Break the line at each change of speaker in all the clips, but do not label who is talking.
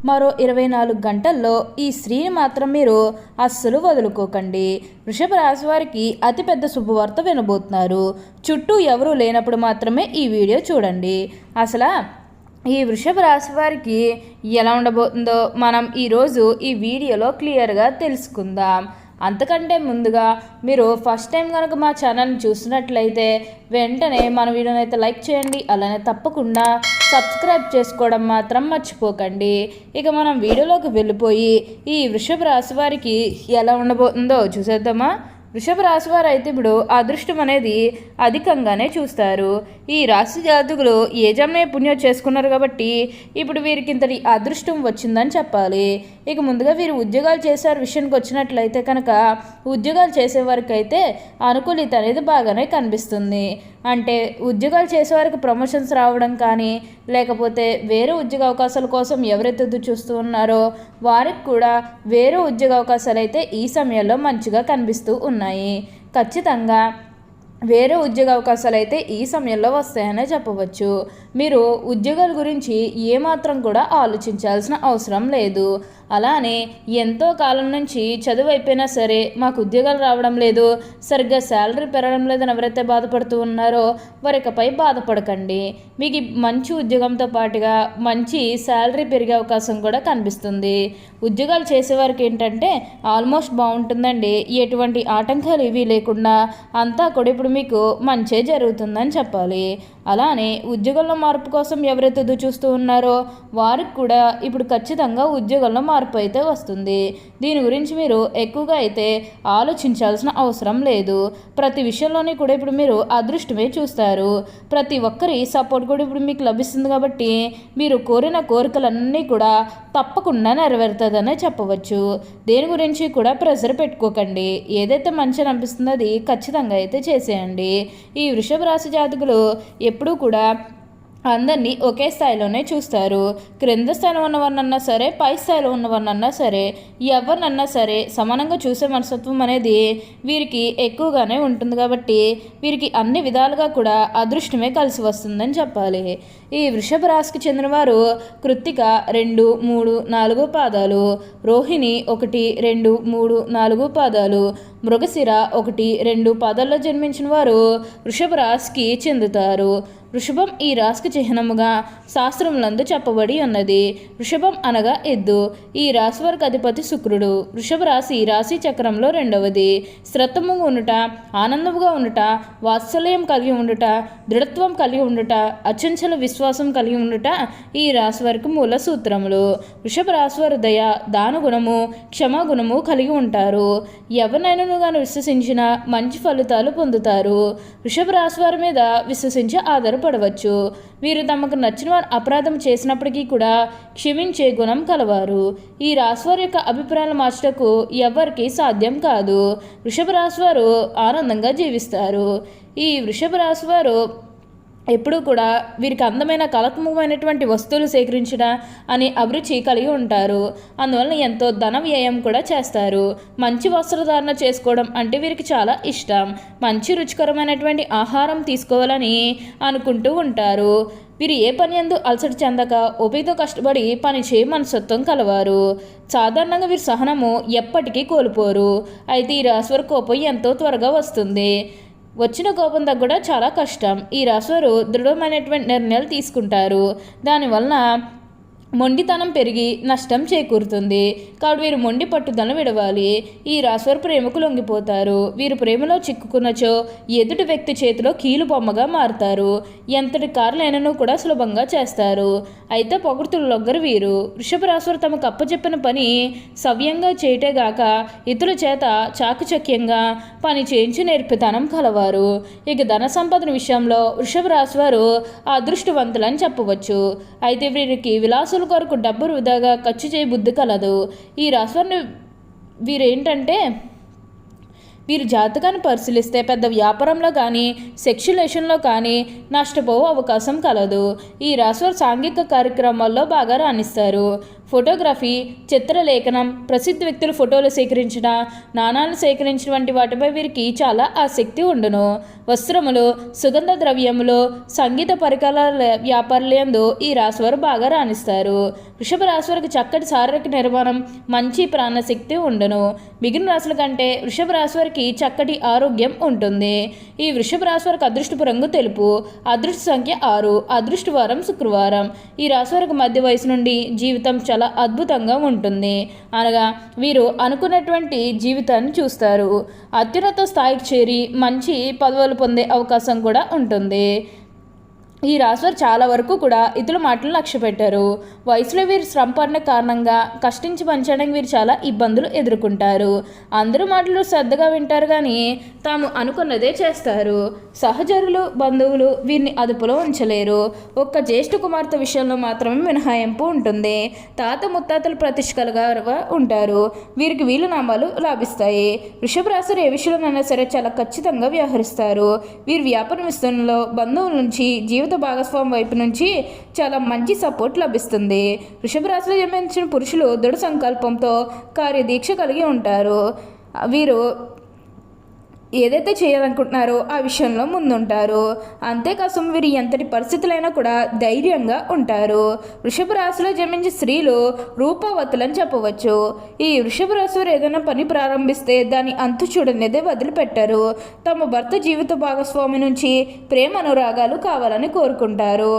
మరో 24 గంటల్లో ఈ స్త్రీని మాత్రం మీరు అస్సలు వదులుకోకండి. వృషభ రాశి వారికి అతిపెద్ద శుభవార్త వినబోతున్నారు. చుట్టూ ఎవరూ లేనప్పుడు మాత్రమే ఈ వీడియో చూడండి. అసలు ఈ వృషభ రాశి వారికి ఎలా ఉండబోతుందో మనం ఈరోజు ఈ వీడియోలో క్లియర్గా తెలుసుకుందాం. అంతకంటే ముందుగా మీరు ఫస్ట్ టైం కనుక మా ఛానల్ని చూసినట్లయితే వెంటనే మన వీడియోని అయితే లైక్ చేయండి. అలానే తప్పకుండా సబ్స్క్రైబ్ చేసుకోవడం మాత్రం మర్చిపోకండి. ఇక మనం వీడియోలోకి వెళ్ళిపోయి ఈ వృషభ రాశి వారికి ఎలా ఉండబోతుందో చూసేద్దామా. వృషభ రాశి వారు అయితే ఇప్పుడు అదృష్టం అనేది అధికంగానే చూస్తారు. ఈ రాశి జాతకులు ఏ జన్మే పుణ్యం చేసుకున్నారు కాబట్టి ఇప్పుడు వీరికి ఇంతటి అదృష్టం వచ్చిందని చెప్పాలి. ఇక ముందుగా వీరు ఉద్యోగాలు చేసే విషయానికి వచ్చినట్లయితే కనుక ఉద్యోగాలు చేసేవారికి అయితే అనుకూలిత అనేది బాగానే కనిపిస్తుంది. అంటే ఉద్యోగాలు చేసేవారికి ప్రమోషన్స్ రావడం కానీ లేకపోతే వేరే ఉద్యోగ అవకాశాల కోసం ఎవరైతే ఎదురు చూస్తూ ఉన్నారో వారికి కూడా వేరే ఉద్యోగ అవకాశాలు అయితే ఈ సమయంలో మంచిగా కనిపిస్తూ ఉన్నాయి. ఖచ్చితంగా వేరే ఉద్యోగ అవకాశాలు అయితే ఈ సమయంలో వస్తాయనే చెప్పవచ్చు. మీరు ఉద్యోగాల గురించి ఏమాత్రం కూడా ఆలోచించాల్సిన అవసరం లేదు. అలానే ఎంతో కాలం నుంచి చదువు అయిపోయినా సరే మాకు ఉద్యోగాలు రావడం లేదు, సరిగ్గా శాలరీ పెరగడం లేదని ఎవరైతే బాధపడుతూ ఉన్నారో వారికపై బాధపడకండి. మీకు మంచి ఉద్యోగంతో పాటుగా మంచి శాలరీ పెరిగే అవకాశం కూడా కనిపిస్తుంది. ఉద్యోగాలు చేసేవారికి ఏంటంటే ఆల్మోస్ట్ బాగుంటుందండి. ఎటువంటి ఆటంకాలు ఇవి లేకుండా అంతా కూడా ఇప్పుడు మీకు మంచే జరుగుతుందని చెప్పాలి. అలానే ఉద్యోగంలో మార్పు కోసం ఎవరైతే ఎదురు చూస్తూ ఉన్నారో వారికి కూడా ఇప్పుడు ఖచ్చితంగా ఉద్యోగంలో మార్పు అయితే వస్తుంది. దీని గురించి మీరు ఎక్కువగా అయితే ఆలోచించాల్సిన అవసరం లేదు. ప్రతి విషయంలోనే కూడా ఇప్పుడు మీరు అదృష్టమే చూస్తారు. ప్రతి ఒక్కరి సపోర్ట్ కూడా ఇప్పుడు మీకు లభిస్తుంది కాబట్టి మీరు కోరిన కోరికలన్నీ కూడా తప్పకుండా నెరవేరుతుందనే చెప్పవచ్చు. దేని గురించి కూడా ప్రెషర్ పెట్టుకోకండి. ఏదైతే మంచి అనిపిస్తుందో అది ఖచ్చితంగా అయితే చేసేయండి. ఈ వృషభ రాశి జాతకులు ఎప్పుడూ కూడా అందరినీ ఒకే స్థాయిలోనే చూస్తారు. క్రింద స్థాయిలో ఉన్నవారినన్నా సరే పై స్థాయిలో ఉన్నవారినన్నా సరే ఎవరినన్నా సరే సమానంగా చూసే మనస్తత్వం అనేది వీరికి ఎక్కువగానే ఉంటుంది కాబట్టి వీరికి అన్ని విధాలుగా కూడా అదృష్టమే కలిసి వస్తుందని చెప్పాలి. ఈ వృషభ రాశికి చెందినవారు కృత్తిక 2, 3, 4 పాదాలు, రోహిణి 1, 2, 3, 4 పాదాలు, మృగశిర 1, 2 పాదాల్లో జన్మించిన వారు వృషభ రాశికి చెందుతారు. వృషభం ఈ రాశికి చిహ్నముగా శాస్త్రములందు చెప్పబడి ఉన్నది. వృషభం అనగా ఎద్దు. ఈ రాశి వారికి అధిపతి శుక్రుడు. వృషభ రాశి రాశి చక్రంలో రెండవది. శ్రద్ధముగా ఉండుట, ఆనందముగా ఉండుట, వాత్సల్యం కలిగి ఉండుట, దృఢత్వం కలిగి ఉండుట, అచంచల విశ్వాసం కలిగి ఉండుట ఈ రాశి వారికి మూల సూత్రములు. వృషభ రాశి వారు దయ, దానగుణము, క్షమాగుణము కలిగి ఉంటారు. ఎవరినైనా గాను విశ్వసించిన మంచి ఫలితాలు పొందుతారు. వృషభ రాశి వారి మీద విశ్వసించి ఆధారపడవచ్చు. వీరు తమకు నచ్చిన వారు అపరాధం చేసినప్పటికీ కూడా క్షమించే గుణం కలవారు. ఈ రాశివారి యొక్క అభిప్రాయాలు మార్చటకు ఎవరికి సాధ్యం కాదు. వృషభ రాశి వారు ఆనందంగా జీవిస్తారు. ఈ వృషభ రాశి వారు ఎప్పుడూ కూడా వీరికి అందమైన కళాత్మకమైనటువంటి వస్తువులు సేకరించడం అనే అభిరుచి కలిగి ఉంటారు. అందువలన ఎంతో ధన వ్యయం కూడా చేస్తారు. మంచి వస్త్రధారణ చేసుకోవడం అంటే వీరికి చాలా ఇష్టం. మంచి రుచికరమైనటువంటి ఆహారం తీసుకోవాలని అనుకుంటూ ఉంటారు. వీరు ఏ పని యందు అలసట చెందక ఓపికతో కష్టపడి పని చేయ మనస్తత్వం కలవారు. సాధారణంగా వీరి సహనము ఎప్పటికీ కోల్పోరు. అయితే ఈ రాశి వారి కోపం ఎంతో త్వరగా వస్తుంది. వచ్చిన కోపం కూడా చాలా కష్టం. ఈ రాశివారు దృఢమైనటువంటి నిర్ణయాలు తీసుకుంటారు. దానివలన మొండితనం పెరిగి నష్టం చేకూరుతుంది. కాబట్టి వీరు మొండి పట్టుదలను విడవాలి. ఈ రాశివారు ప్రేమకు లొంగిపోతారు. వీరు ప్రేమలో చిక్కుకున్నచో ఎదుటి వ్యక్తి చేతిలో కీలు బొమ్మగా మారుతారు. ఎంతటి కార్యాలైనను కూడా సులభంగా చేస్తారు. అయితే పొగడ్తలు లొగ్గరు వీరు. వృషభ రాశివారు తమకు అప్పచెప్పిన పని సవ్యంగా చేయటేగాక ఇతరుల చేత చాకచక్యంగా పని చేయించి నేర్పితనం కలవారు. ఇక ధన సంపదన విషయంలో వృషభ రాశివారు అదృష్టవంతులని చెప్పవచ్చు. అయితే వీరికి విలాసు కొరకు డబ్బు వృధాగా ఖర్చు చేయ బుద్ధి కలదు. ఈ రాశివారిని వీరేంటంటే వీరు జాతకాన్ని పరిశీలిస్తే పెద్ద వ్యాపారంలో కానీ సెక్యులేషన్లో కానీ నష్టపోయే అవకాశం కలదు. ఈ రాశివారు సాంఘిక కార్యక్రమాల్లో బాగా రాణిస్తారు. ఫోటోగ్రఫీ, చిత్రలేఖనం, ప్రసిద్ధ వ్యక్తుల ఫోటోలు సేకరించిన, నాణాలు సేకరించిన వంటి వాటిపై వీరికి చాలా ఆసక్తి ఉండును. వస్త్రములు, సుగంధ ద్రవ్యములు, సంగీత పరికరాల వ్యాపారులందు ఈ రాశివారు బాగా రాణిస్తారు. వృషభ రాశివారికి చక్కటి శారీరక నిర్మాణం, మంచి ప్రాణశక్తి ఉండును. మిగిలిన రాశుల కంటే వృషభ రాశివారికి చక్కటి ఆరోగ్యం ఉంటుంది. ఈ వృషభ రాశివారికి అదృష్టపు రంగు తెలుపు, అదృష్ట సంఖ్య 6, అదృష్ట వారం శుక్రవారం. ఈ రాశివారికి మధ్య వయసు నుండి జీవితం చాలా అద్భుతంగా ఉంటుంది. అనగా వీరు అనుకున్నటువంటి జీవితాన్ని చూస్తారు. అత్యున్నత స్థాయికి చేరి మంచి పదవులు పొందే అవకాశం కూడా ఉంటుంది. ఈ రాశివారు చాలా వరకు కూడా ఇతరుల మాటలు లక్ష్య పెట్టారు. వయసులో వీరు శ్రమ పడిన కారణంగా కష్టించి పనిచేయడానికి వీరు చాలా ఇబ్బందులు ఎదుర్కొంటారు. అందరూ మాటలు శ్రద్ధగా వింటారు కానీ తాము అనుకున్నదే చేస్తారు. సహచరులు, బంధువులు వీరిని అదుపులో ఉంచలేరు. ఒక్క జ్యేష్ఠ కుమార్తె విషయంలో మాత్రమే మినహాయింపు ఉంటుంది. తాత ముత్తాతలు ప్రతిష్ఠలుగా ఉంటారు. వీరికి వీలునామాలు లాభిస్తాయి. వృషభ రాశి ఏ విషయంలోనైనా సరే చాలా ఖచ్చితంగా వ్యవహరిస్తారు. వీరు వ్యాపార విస్తరణలో బంధువుల నుంచి జీవిత భాగస్వామి వైపు నుంచి చాలా మంచి సపోర్ట్ లభిస్తుంది. వృషభ రాశిలో జన్మించిన పురుషులు దృఢ సంకల్పంతో కార్యదీక్ష కలిగి ఉంటారు. వీరు ఏదైతే చేయాలనుకుంటున్నారో ఆ విషయంలో ముందుంటారు. అంతేకాసం వీరు ఎంతటి పరిస్థితులైనా కూడా ధైర్యంగా ఉంటారు. వృషభ రాశిలో జన్మించే స్త్రీలు రూపవతులని చెప్పవచ్చు. ఈ వృషభ రాశి వారు ఏదైనా పని ప్రారంభిస్తే దాన్ని అంతు చూడనిదే వదిలిపెట్టారు. తమ భర్త జీవిత భాగస్వామి నుంచి ప్రేమ అనురాగాలు కావాలని కోరుకుంటారు.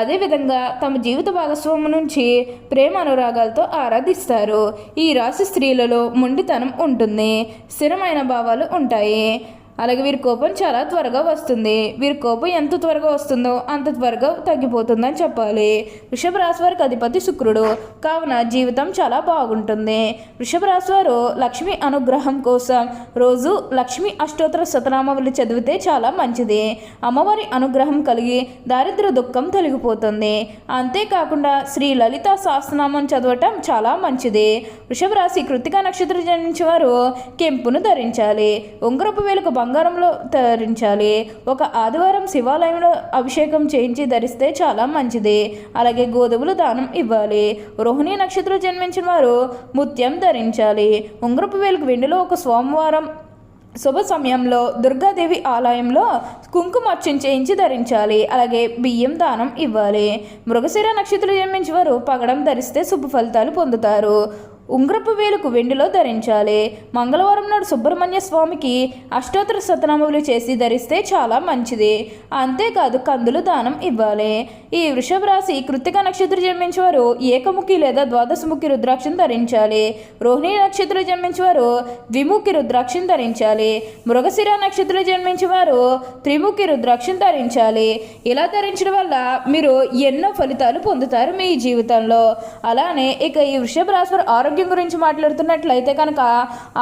అదేవిధంగా తమ జీవిత భాగస్వామి నుంచి ప్రేమ అనురాగాలతో ఆరాధిస్తారు. ఈ రాశి స్త్రీలలో మొండితనం ఉంటుంది. స్థిరమైన భావాలు ఉంటాయి. అలాగే వీరి కోపం చాలా త్వరగా వస్తుంది. వీరి కోపం ఎంత త్వరగా వస్తుందో అంత త్వరగా తగ్గిపోతుందని చెప్పాలి. వృషభ రాశి వారికి అధిపతి శుక్రుడు కావున జీవితం చాలా బాగుంటుంది. వృషభ రాశి వారు లక్ష్మి అనుగ్రహం కోసం రోజు లక్ష్మి అష్టోత్తర శతనామావళి చదివితే చాలా మంచిది. అమ్మవారి అనుగ్రహం కలిగి దారిద్ర్య దుఃఖం తొలగిపోతుంది. అంతేకాకుండా శ్రీ లలిత సహస్రనామం చదవటం చాలా మంచిది. వృషభ రాశి కృత్తికా నక్షత్రం జన్మించిన వారు కెంపును ధరించాలి. ఉంగరపు వేలుకు బంగారంలో ధరించాలి. ఒక ఆదివారం శివాలయంలో అభిషేకం చేయించి ధరిస్తే చాలా మంచిది. అలాగే గోధుమలు దానం ఇవ్వాలి. రోహిణి నక్షత్రం జన్మించిన వారు ముత్యం ధరించాలి. ఉంగరపు వేలుకు వెండిలో ఒక సోమవారం శుభ సమయంలో దుర్గాదేవి ఆలయంలో కుంకుమార్చన చేయించి ధరించాలి. అలాగే బియ్యం దానం ఇవ్వాలి. మృగశిర నక్షత్రం జన్మించిన వారు పగడం ధరిస్తే శుభ ఫలితాలు పొందుతారు. ఉంగరపు వేలుకు వెండిలో ధరించాలి. మంగళవారం నాడు సుబ్రహ్మణ్య స్వామికి అష్టోత్తర శతనామావళి చేసి ధరిస్తే చాలా మంచిది. అంతేకాదు కందులు దానం ఇవ్వాలి. ఈ వృషభ రాశి కృత్తిక నక్షత్రం జన్మించేవారు ఏకముఖి లేదా ద్వాదశముఖి రుద్రాక్షను ధరించాలి. రోహిణి నక్షత్రం జన్మించేవారు ద్విముఖి రుద్రాక్షను ధరించాలి. మృగశిర నక్షత్రం జన్మించేవారు త్రిముఖి రుద్రాక్షను ధరించాలి. ఇలా ధరించడం వల్ల మీరు ఎన్నో ఫలితాలు పొందుతారు మీ జీవితంలో. అలానే ఇక ఈ వృషభ రాశి వారు ఆరోగ్యం గురించి మాట్లాడుతున్నట్లయితే కనుక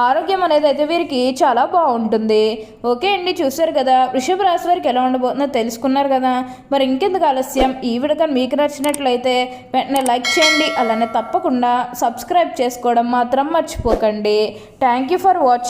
ఆరోగ్యం అనేది అయితే వీరికి చాలా బాగుంటుంది. ఓకే అండి, చూసారు కదా వృషభ రాశి వారికి ఎలా ఉండబోతుందో తెలుసుకున్నారు కదా. మరి ఇంకెందుకు ఆలస్యం, ఈ వీడియో కానీ మీకు నచ్చినట్లయితే వెంటనే లైక్ చేయండి. అలానే తప్పకుండా సబ్స్క్రైబ్ చేసుకోవడం మాత్రం మర్చిపోకండి. Thank you for watching.